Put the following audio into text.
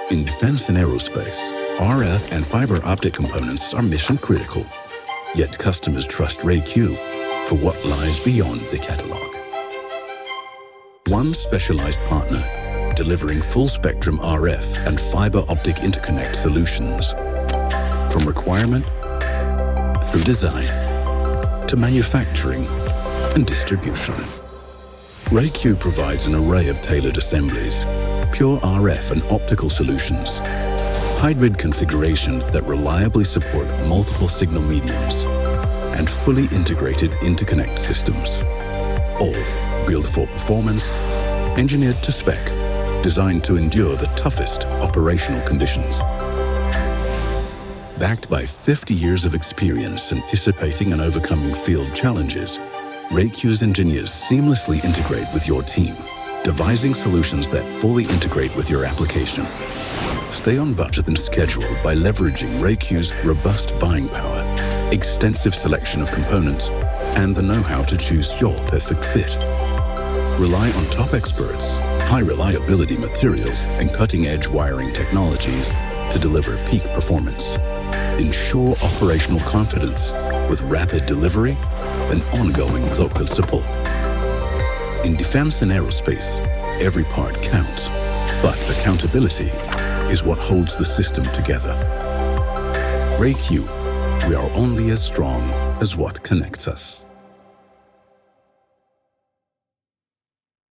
In defense and aerospace, RF and fiber optic components are mission critical. Yet customers trust RayQ for what lies beyond the catalog. One specialized partner delivering full-spectrum RF and fiber optic interconnect solutions. From requirement through design to manufacturing and distribution. RayQ provides an array of tailored assemblies, pure RF and optical solutions, hybrid configuration that reliably support multiple signal mediums, and fully integrated interconnect systems. All built for performance, engineered to spec, designed to endure the toughest operational conditions. Backed by 50 years of experience anticipating and overcoming field challenges, RayQ's engineers seamlessly integrate with your team, devising solutions that fully integrate with your application. Stay on budget and schedule by leveraging RayQ's robust buying power, extensive selection of components, and the know-how to choose your perfect fit. Rely on top experts, high reliability materials, and cutting-edge wiring technologies to deliver peak performance. Ensure operational confidence with rapid delivery and ongoing local support. In defense and aerospace, every part counts, but accountability is what holds the system together. RayQ, we are only as strong as what connects us.